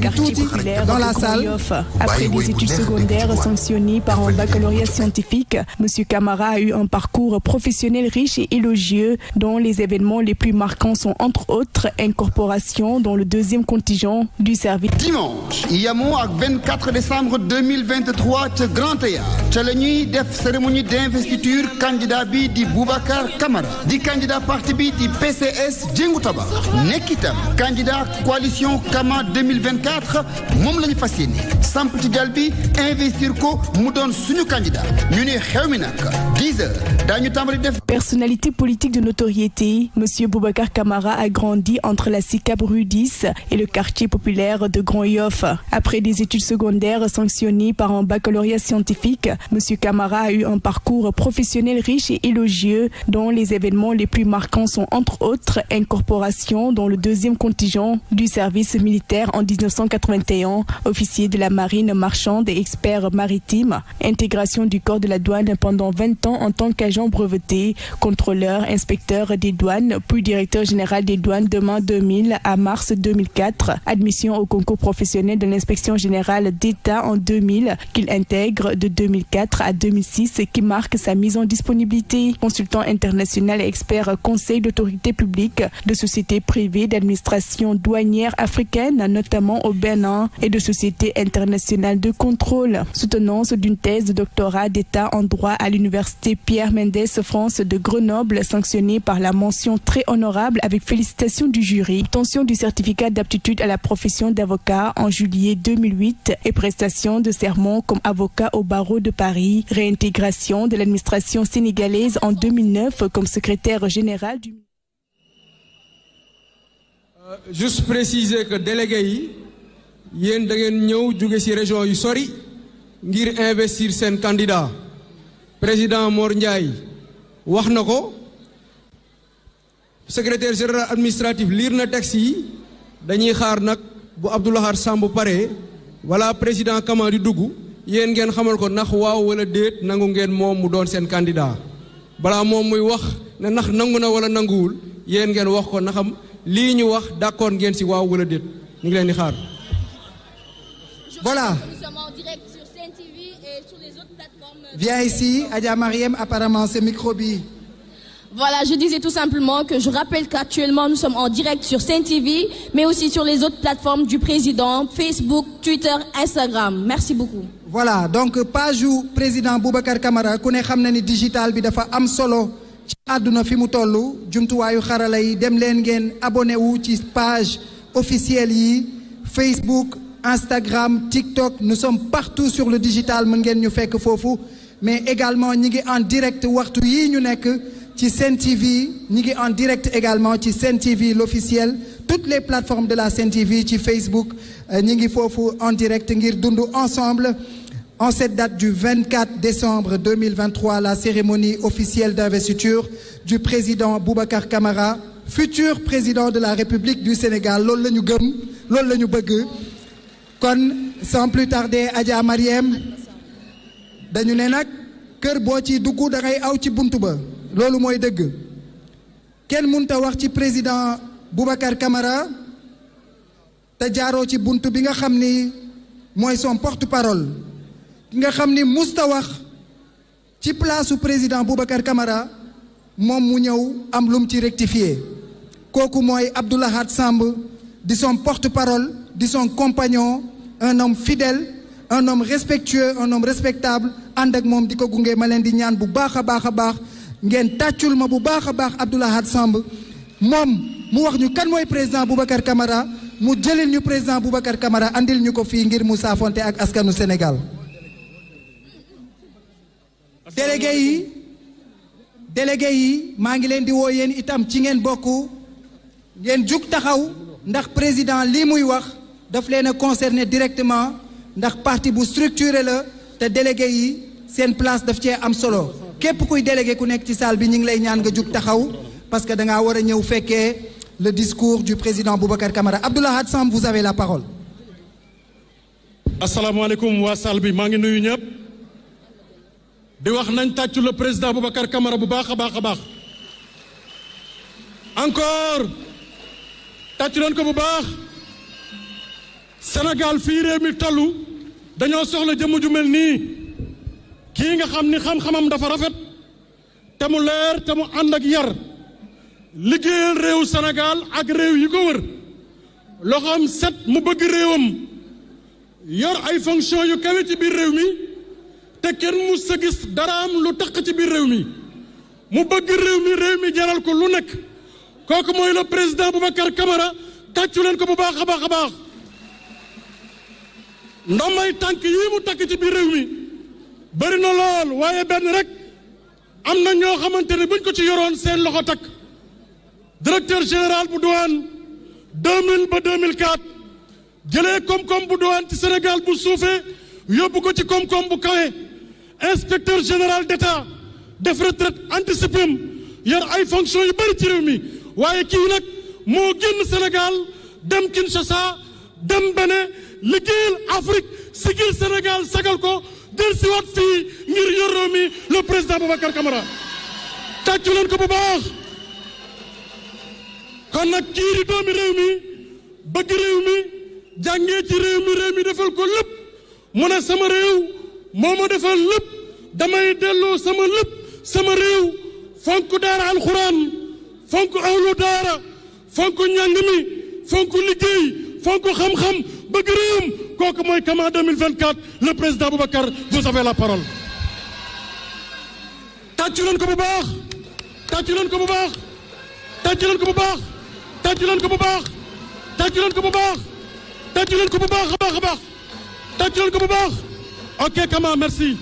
dans la salle. Après des études secondaires sanctionnées par un baccalauréat scientifique, M. Camara a eu un parcours professionnel riche et élogieux, dont les événements les plus marquants sont entre autres incorporation dans le 2e contingent du service. Dimanche, yamoo ak 24 décembre 2023 ca Grand Théâtre ca la ñuy def cérémonie d'investiture candidat bi di Boubacar Camara di candidat parti bi di PCS Jëngu Tabax nekk itam candidat coalition Kama 2024 moom la ñu fas yéene samp ci jal bi investir ko mu doon suñu candidat ñu ne xew mi nag 10 heures daañu tàmbali def. Personnalité politique de notoriété, M. Boubacar Camara a grandi entre la SICAP rue 10 et le quartier populaire de Grand Yoff. Après des études secondaires sanctionnées par un baccalauréat scientifique, M. Camara a eu un parcours professionnel riche et élogieux, dont les événements les plus marquants sont entre autres incorporation dans le 2e contingent du service militaire en 1981, officier de la marine marchande et expert maritime, intégration du corps de la douane pendant 20 ans en tant qu'agent breveté, contrôleur, inspecteur des douanes, puis directeur général des douanes de mai 2000 à mars 2004, admission au concours professionnel de l'inspection générale d'État en 2000 qu'il intègre de 2004 à 2006 qui marque sa mise en disponibilité, consultant international et expert conseil d'autorité publique de sociétés privées d'administration douanière africaine, notamment au Bénin, et de sociétés internationales de contrôle. Soutenance d'une thèse de doctorat d'État en droit à l'université Pierre Mendès France de Grenoble, sanctionnée par la mention très honorable avec félicitations du jury, obtention du certificat d'aptitude à la profession d'avocat en juillet 2008 et prestation de serment comme avocat au barreau de Paris, réintégration de l'administration sénégalaise en 2009 comme secrétaire général du... Juste préciser que délégué yi yéen da ngeen ñëw jóge ci région yu sori ngir investir seen candidat président Mor Ndiaye wax na ko secrétaire général administratif liir na texte yi dañuy xaar nag bu Abdou Lahad Samb pare wala président Kama di dugg yéen ngeen xamal ko ndax waaw wala déet nangu ngeen moom mu doon seen candidat balaa moom muy wax ne ndax nangu na wala nanguwul yéen ngeen wax ko ndaxam lii ñu wax d'accord ngeen ci waaw wala déet ñu ngi leen di xaar. Voilà. Nous sommes en direct sur CNTV et sur les autres plateformes. Viens ici, Adja Mariem, apparemment c'est micro-bi. Voilà, je disais tout simplement que je rappelle qu'actuellement nous sommes en direct sur CNTV, mais aussi sur les autres plateformes du président, Facebook, Twitter, Instagram. Merci beaucoup. Voilà, donc page u président Boubacar Camara ku ne xam na ni digital bi dafa am solo ci àdduna fi mu toll jumtuwaayu xarala yi dem leen ngeen abonné wu ci page officielle yi Facebook, Instagram, TikTok, nous sommes partout sur le digital mën ngeen ñu fekk foofu mais également ñi ngi en direct waxtu yi ñu nekk ci Sen TV ñi ngi en direct également ci Sen TV l'officiel toutes les plateformes de la Sen TV ci Facebook ñi ngi foofu en direct ngir dund ensemble en cette date du 24 décembre 2023 la cérémonie officielle d'investiture du président Boubacar Camara futur président de la République du Sénégal loolu la ñu gëm loolu la ñu bëgg kon sans plus tarder Adja Mariem dañu ne nag kër boo ci dugg da ngay aw ci buntu ba loolu mooy dëgg kenn mënta wax ci président Boubacar Camara te jaaroo ci buntu bi nga xam ni mooy son porte-parole ki nga xam ni musta wax ci place su président Boubacar Camara moom mu ñëw am lum ci rectifier kooku mooy Abdou Lahad Samb di son porte-parole di son compagnon un homme fidèle un homme respectueux un homme respectable ànd ak moom di ko gunge ma leen di ñaan bu baax a baax a baax ngeen tàccul ma bu baax a baax Abdou Lahad Samb moom mu wax ñu kan mooy président Boubacar Camara mu jëlil ñu président Boubacar Camara andil ñu ko fii ngir mu saafonte ak askanu Sénégal délégué yi maa ngi leen di woo yéen itam ci ngeen bokk ngeen jug taxaw ndax président lii muy wax daf leen a concerné directement ndax parti bu structuré la te délégué yi seen place daf cee am solo képp kuy délégué ku nekk ci salle bi ñu ngi lay ñaan nga jug taxaw parce que da ngaa war a ñëw fekkee le discours du président Boubacar Camara Abdou Lahad Samb vous avez la parole. asalaamaaleykum waa salle bi maa ngi nuyu ñëpp di wax nañ tàccu le président Boubacar Camara bu baax a baax a baax encore tàccu leen ko bu baax Sénégal fii réew mi tollu dañoo soxla jëmm ju mel nii kii nga xam ni xam-xamam dafa rafet te mu leer te mu ànd ak yar liggéeyal réew Sénégal ak réew yi ko wër loxoom set mu bëgg réewam yor ay fonction yu kawe ci biir réew mi te kenn mu sa gis daraam lu taq ci biir réew mi mu bëgg réew mi jaral ko lu nekk kooku mooy le président Boubacar Camara tàccu leen ko bu baax a baax a baax ndombay tànk yii mu takk ci biir réew mi bëri na lool waaye benn rek am na ñoo xamante ne buñ ko ci yoroon seen loxo takk directeur général bu douane 2000 ba 2004 jëlee koom-koom bu douane ci Sénégal bu suufee yóbbu ko ci koom-koom bu kawe inspecteur général d'État def retraite anticipée yor ay fonction yu bëri ci réew mi waaye kii nag moo génn Sénégal dem Kinshasa dem Bénin liggéeyal Afrique sigil Sénégal sagal ko del si waat fii ngir yor réew mi le président Boubacar Camara tàccu leen ko bu baax kon nag kii di doomi réew mi bëgg réew mi jàngee ci réew mi defal ko lépp mu ne sama réew moo ma defal lépp damay delloo sama réew fonk daara alxuraan fonk awlu daara fonk njàng mi fonk liggéey fonk xam-xam bëgg réewam kooku mooy Kama 2024 le président Boubacar vous avez la parole. tàccu leen ko bu baax tàccu leen ko bu baax tàccu leen ko bu baax tàccu leen ko bu baax tàccu leen ko bu baax tàccu leen ko bu baax a baax a baax tàccu leen ko bu baax ok Kama merci.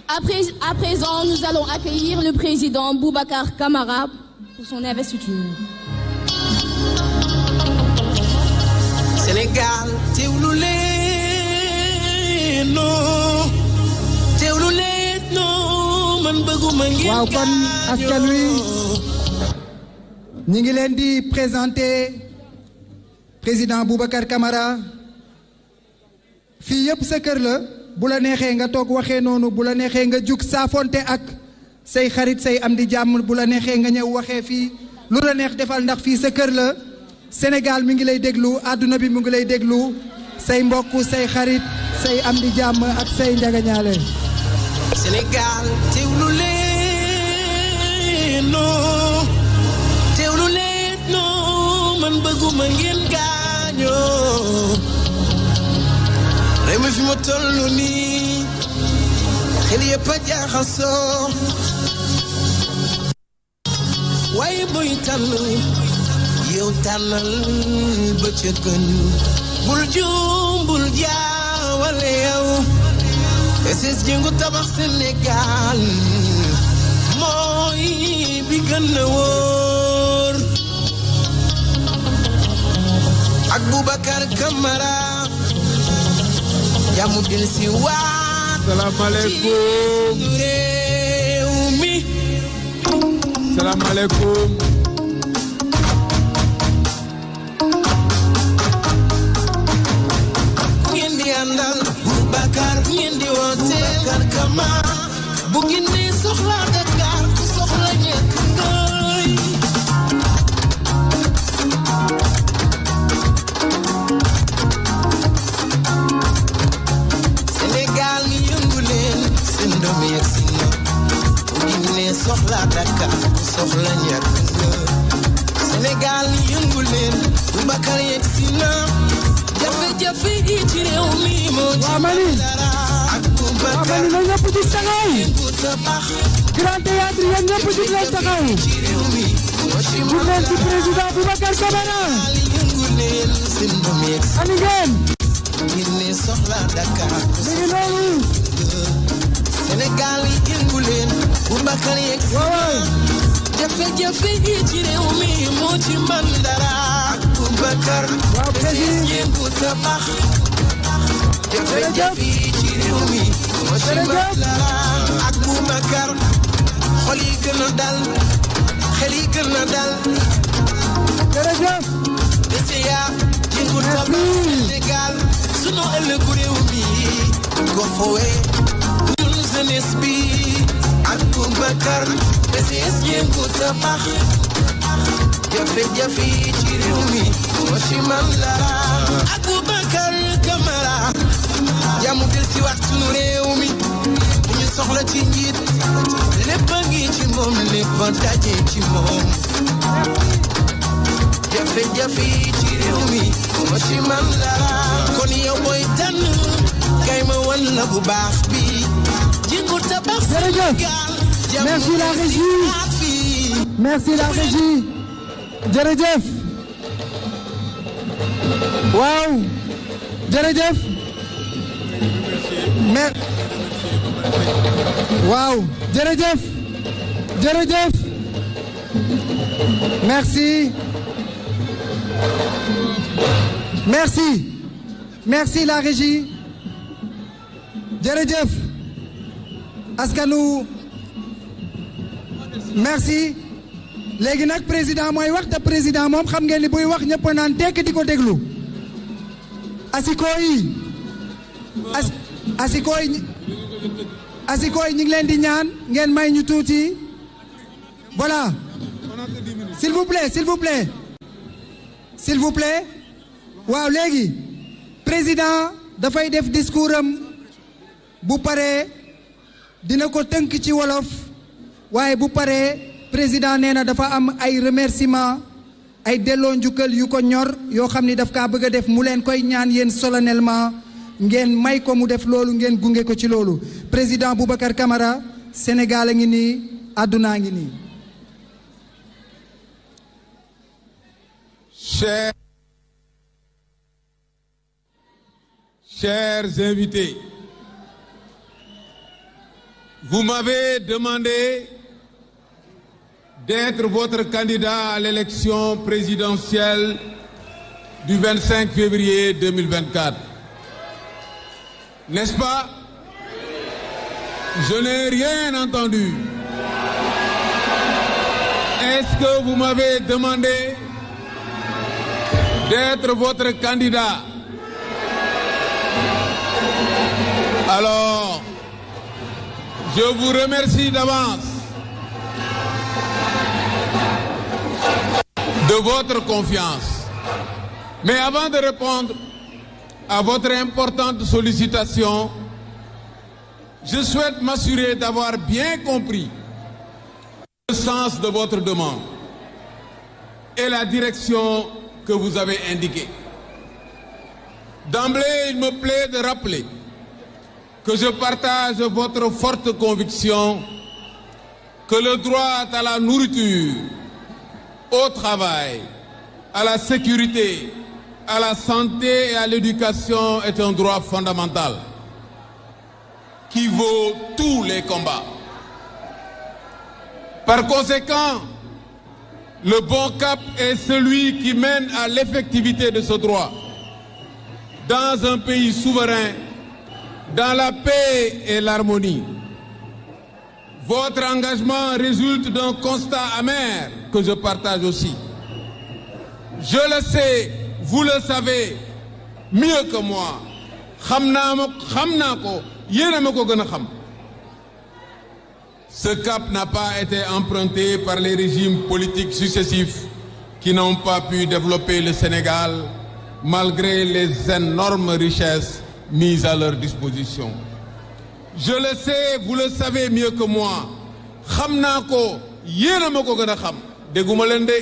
À présent, nous allons accueillir le président Boubacar Camara pour son investiture. Sénégal teewlu leen non man bëgguma ngi waaw kon askan wi ñi ngi leen di présenter président Boubacar Camara fii yëpp sa kër la bu la neexee nga toog waxee noonu bu la neexee nga jug saafonte ak say xarit say am di jàmm bu la neexee nga ñëw waxee fii lu la neex defal ndax fii sa kër la Sénégal mi ngi lay déglu àdduna bi mu ngi lay déglu say mbokk say xarit say am di jàmm ak say njagañaale Sénégal teewlu leen non man bëgguma ngeen gaañoo réew mi fi ma toll nii xel yëpp a jaxasoo waaye booy tànn yow tànnal ba ca gën bul juum bul jaawale yow PCS jëngu tabax Sénégal mooy bi gën a wóor ak Boubacar Camara jàmm del si waat salaamaaleykum réew mi salaamaaleykum ngeen di àndal Boubacar ngeen di woote Boubacar Camara bu ngeen di soxla Dakar ku soxla ñekk ngay Sénégal mi yëngu leen seen doom yegg si na bu ngeen di soxla Dakar ku soxla ñekk ngay Sénégal mi yëngu leen Boubacar yegg si na jafe-jafe yi ci réew mi moo ci dara ak Boubacar na ñëpp di taxaw Grand Théâtre yéen ñëpp di leen taxaw di leen ci président Boubacar Camara ani ngeen ne soxla Dakar mi ngi noonu Sénégal yi yëngu leen Boubacar yegg si jafe-jafe yi ci réew mi moo ci man dara ak Boubacar yëngu tabax jafe-jafe yi ci réew mi moo ci man dara ak Boubacar xol yi gën a dal xel yi gën a dal jërëjëf DCA yëngu tabax Sénégal sunu ëllëgu réew mi ko fowee ñun jeunesse bi ak Boubacar PCS yëngu tabax jafe-jafe yi ci réew mi moo ci man dara ak Boubacar Camara jàmm del si waat sunu réew mi ñu soxla ci njiit lépp a ngi ci moom lépp a daje ci moom jafe-jafe yi ci réew mi moo ci man dara kon yow booy tànn kay ma wan la bu baax bi yëngu tabax Sénégal merci la régie merci la régie jërëjëf waaw jërëjëf waaw jërëjëf jërëjëf merci merci merci la régie jërëjëf askanu merci léegi nag président mooy wax te président moom xam ngeen ni buy wax ñëpp naan tekk di ko déglu asiko yi asiko yi ñu ngi leen di ñaan ngeen may ñu tuuti voilà s'il vous plaît s'il vous plaît s'il vous plaît waaw léegi président dafay def discours am bu paree dina ko tënk ci wolof waaye bu paree président nee na dafa am ay remerciement ay delloo njukkal yu ko ñor yoo xam ni daf kaa bëgg a def mu leen koy ñaan yéen solennellement ngeen may ko mu def loolu ngeen gunge ko ci loolu président Boubacar Camara Sénégal a ngi nii àddunaa ngi nii. Chers invités, vous m'avez demandé d'être votre candidat à l'élection présidentielle du 25 février 2024. N'est-ce pas? Je n'ai rien entendu. Est-ce que vous m'avez demandé d'être votre candidat? Alors, je vous remercie d'avance de votre confiance. Mais avant de répondre à votre importante sollicitation, je souhaite m'assurer d'avoir bien compris le sens de votre demande et la direction que vous avez indiquée. D'emblée, il me plaît de rappeler que je partage votre forte conviction que le droit à la nourriture, au travail, à la sécurité, à la santé et à l'éducation est un droit fondamental qui vaut tous les combats. Par conséquent, le bon cap est celui qui mène à l'effectivité de ce droit dans un pays souverain, dans la paix et l'harmonie. Votre engagement résulte d'un constat amer que je partage aussi. Je le sais, vous le savez mieux que moi. Ce cap n'a pas été emprunté par les régimes politiques successifs qui n'ont pas pu développer le Sénégal malgré les énormes richesses mises à leur disposition. Je le sais, vous le savez mieux que moi. Khamnako, yena mako gëna xam. Déguma leen de.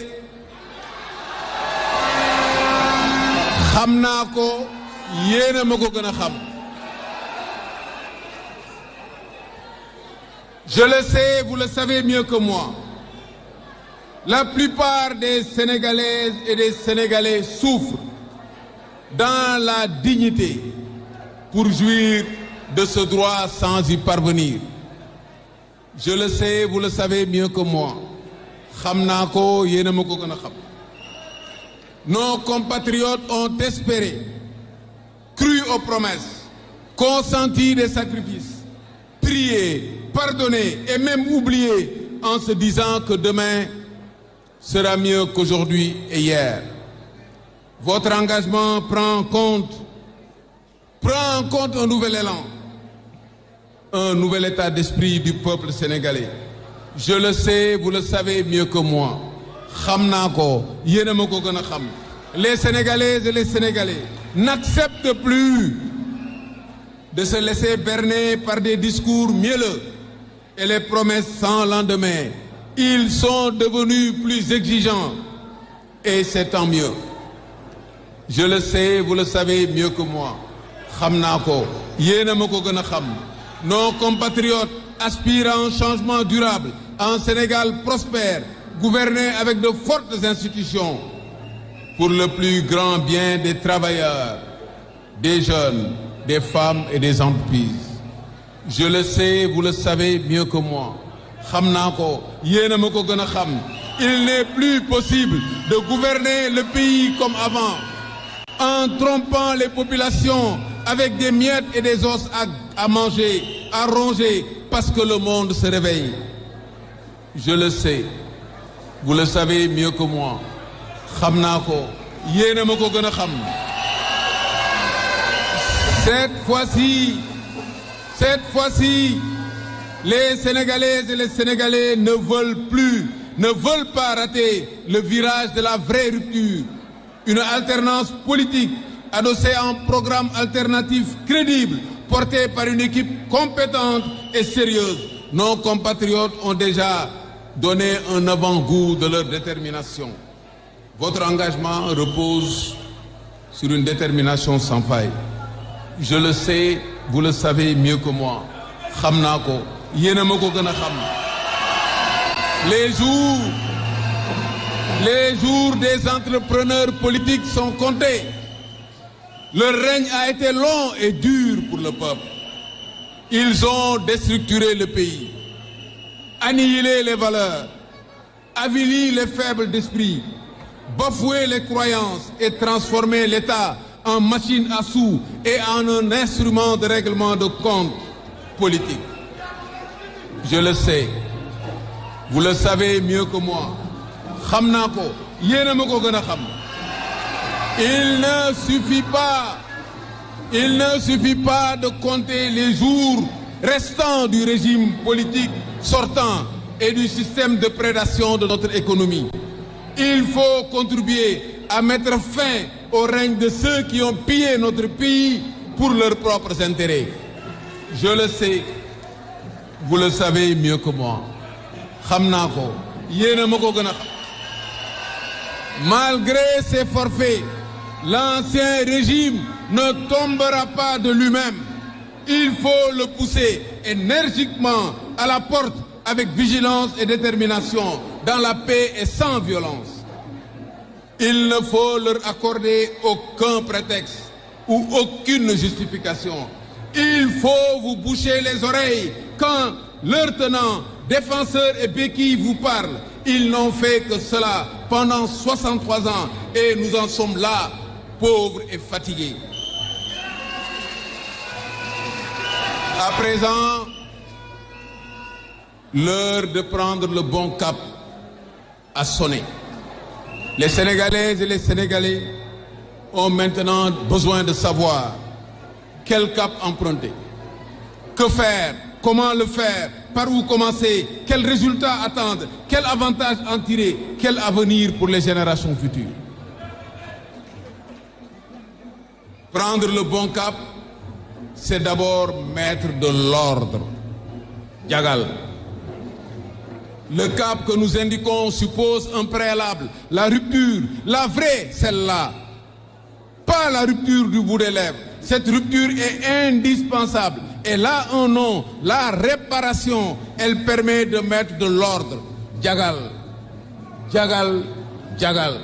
Khamnako, yena mako gëna xam. Je le sais, vous le savez mieux que moi. La plupart des Sénégalaises et des Sénégalais souffrent dans la dignité pour jouir de ce droit sans y parvenir. Je le sais, vous le savez mieux que moi. Nos compatriotes ont espéré, cru aux promesses, consenti des sacrifices, prié, pardonné et même oublié en se disant que demain sera mieux qu'aujourd'hui et hier. Votre engagement prend en compte un nouvel élan, un nouvel état d'esprit du peuple sénégalais. Je le sais, vous le savez mieux que moi. Les Sénégalaises et les Sénégalais n'acceptent plus de se laisser berner par des discours mielleux et les promesses sans lendemain. Ils sont devenus plus exigeants et c'est tant mieux. Je le sais, vous le savez mieux que moi. Nos compatriotes aspirent à un changement durable, à un Sénégal prospère, gouverné avec de fortes institutions pour le plus grand bien des travailleurs, des jeunes, des femmes et des entreprises. Je le sais, vous le savez mieux que moi. Il n'est plus possible de gouverner le pays comme avant, en trompant les populations avec des miettes et des os à manger, à ronger, parce que le monde se réveille. Je le sais, vous le savez mieux que moi. Cette fois-ci, les Sénégalaises et les Sénégalais ne veulent pas rater le virage de la vraie rupture. Une alternance politique adossée à un programme alternatif crédible, porté par une équipe compétente et sérieuse. Nos compatriotes ont déjà donné un avant-goût de leur détermination. Votre engagement repose sur une détermination sans faille. Je le sais, vous le savez mieux que moi. Les jours des entrepreneurs politiques sont comptés. Leur règne a été long et dur pour le peuple. Ils ont déstructuré le pays, annihilé les valeurs, avili les faibles d'esprit, bafoué les croyances et transformé l'État en machine à sous et en un instrument de règlement de compte politique. Je le sais, vous le savez mieux que moi. xam naa ko yéen a ma ko gën a xam. Il ne suffit pas de compter les jours restants du régime politique sortant et du système de prédation de notre économie. Il faut contribuer à mettre fin au règne de ceux qui ont pillé notre pays pour leurs propres intérêts. Je le sais, vous le savez mieux que moi. Xam naa ko yéen a ma ko gën a xam. Malgré ces forfaits, l'ancien régime ne tombera pas de lui-même. Il faut le pousser énergiquement à la porte avec vigilance et détermination, dans la paix et sans violence. Il ne faut leur accorder aucun prétexte ou aucune justification. Il faut vous boucher les oreilles quand leurs tenants, défenseurs et béquilles vous parlent. Ils n'ont fait que cela pendant 63 ans et nous en sommes là, pauvres et fatigués. À présent, l'heure de prendre le bon cap a sonné. Les Sénégalaises et les Sénégalais ont maintenant besoin de savoir quel cap emprunter, que faire, comment le faire, par où commencer, quels résultats attendre, quel avantage en tirer, quel avenir pour les générations futures. Prendre le bon cap, c'est d'abord mettre de l'ordre. Diagal. Le cap que nous indiquons suppose un préalable, la rupture, la vraie, celle-là. Pas la rupture du bout des lèvres. Cette rupture est indispensable. Elle a un nom, la réparation. Elle permet de mettre de l'ordre. Diagal, diagal, diagal.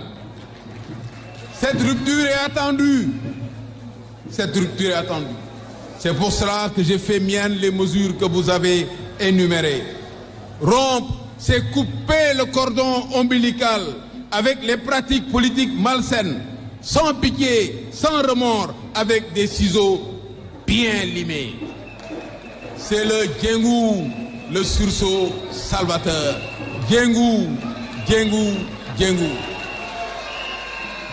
Cette rupture est attendue. Cette rupture est attendue. C'est pour cela que j'ai fait mienne les mesures que vous avez énumérées. Rompre, c'est couper le cordon ombilical avec les pratiques politiques malsaines, sans pitié, sans remords, avec des ciseaux bien limés. C'est le Djengou, le sursaut salvateur. Djengou, Djengou, Djengou.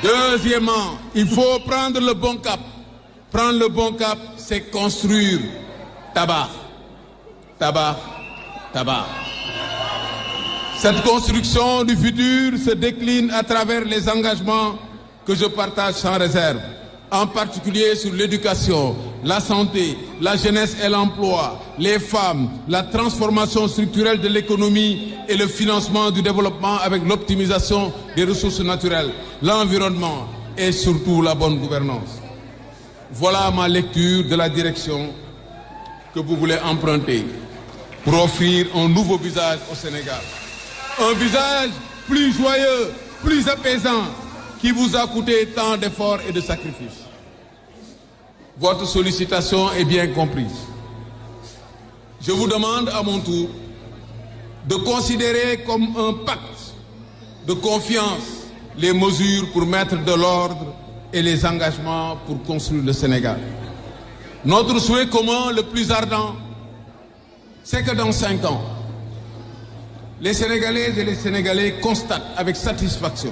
Deuxièmement, il faut prendre le bon cap. Prendre le bon cap, c'est construire. Tabac, tabac, tabac. Cette construction du futur se décline à travers les engagements que je partage sans réserve, en particulier sur l'éducation, la santé, la jeunesse et l'emploi, les femmes, la transformation structurelle de l'économie et le financement du développement avec l'optimisation des ressources naturelles, l'environnement et surtout la bonne gouvernance. Voilà ma lecture de la direction que vous voulez emprunter pour offrir un nouveau visage au Sénégal. Un visage plus joyeux, plus apaisant, qui vous a coûté tant d'efforts et de sacrifices. Votre sollicitation est bien comprise. Je vous demande à mon tour de considérer comme un pacte de confiance les mesures pour mettre de l'ordre et les engagements pour construire le Sénégal. Notre souhait commun le plus ardent, c'est que dans 5 ans, les Sénégalaises et les Sénégalais constatent avec satisfaction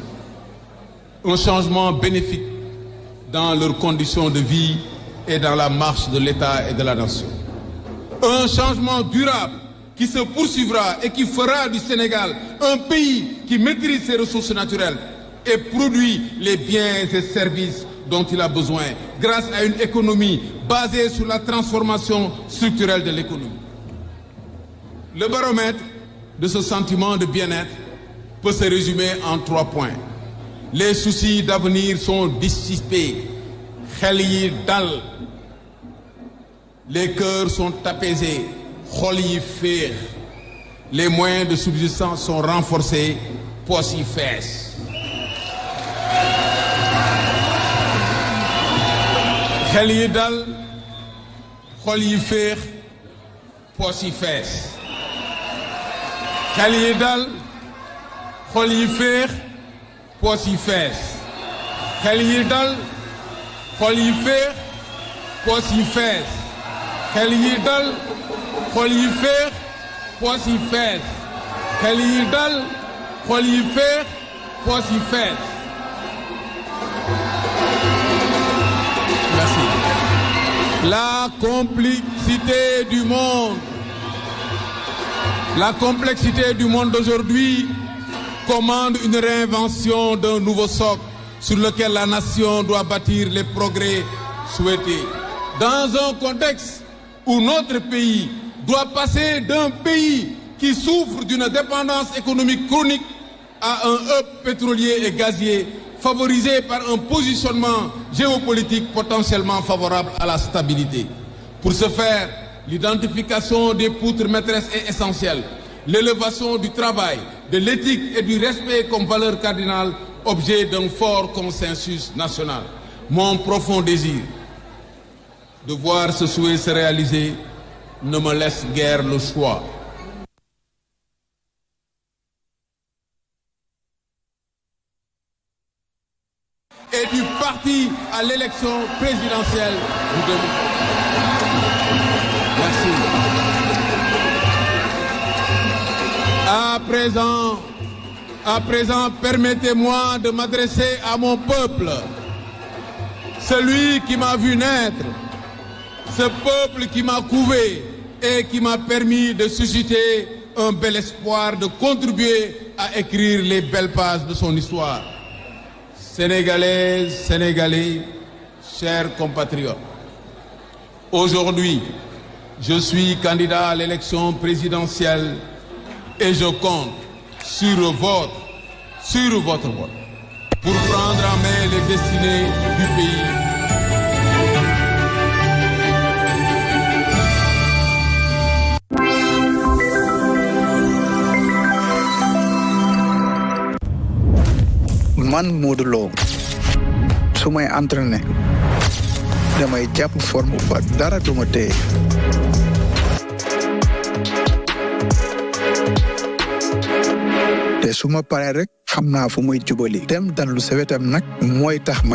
un changement bénéfique dans leurs conditions de vie et dans la marche de l'État et de la nation. Un changement durable qui se poursuivra et qui fera du Sénégal un pays qui maîtrise ses ressources naturelles et produit les biens et services dont il a besoin grâce à une économie basée sur la transformation structurelle de l'économie. Le baromètre de ce sentiment de bien-être peut se résumer en 3 points. Les soucis d'avenir sont dissipés, xel yi dal, les cœurs sont apaisés, xol yi féex, les moyens de subsistance sont renforcés, poches yi fees. Xel yi dal, xol yi féex, poches yi fees. Xel yi dal, xol yi féex, poches yi fees. Xel yi dal, xol yi féex, poches yi fees. Xel yi dal, xol yi féex, poches yi fees. Xel yi dal, xol yi féex, poches y fees. Merci. La complexité du monde d'aujourd'hui commande une réinvention d'un nouveau socle sur lequel la nation doit bâtir les progrès souhaités. Dans un contexte où notre pays doit passer d'un pays qui souffre d'une dépendance économique chronique à un hub pétrolier et gazier favorisé par un positionnement géopolitique potentiellement favorable à la stabilité. Pour ce faire, l'identification des poutres maîtresses est essentielle. L'élévation du travail, de l'éthique et du respect comme valeur cardinale, objet d'un fort consensus national. Mon profond désir de voir ce souhait se réaliser ne me laisse guère le choix. Et du parti à l'élection présidentielle du 2020. Merci. À présent, permettez-moi de m'adresser à mon peuple, celui qui m'a vu naître, ce peuple qui m'a couvé et qui m'a permis de susciter un bel espoir de contribuer à écrire les belles pages de son histoire. Sénégalaises, Sénégalais, chers compatriotes, aujourd'hui, je suis candidat à l'élection présidentielle et je compte sur votre vote pour prendre en main les destinées du pays. Man Modou Lo su may entraîné damay jàpp forme ba dara duma téye te su ma paree rek xam naa fu muy jubali dem dan lu sa wetam nag mooy tax ma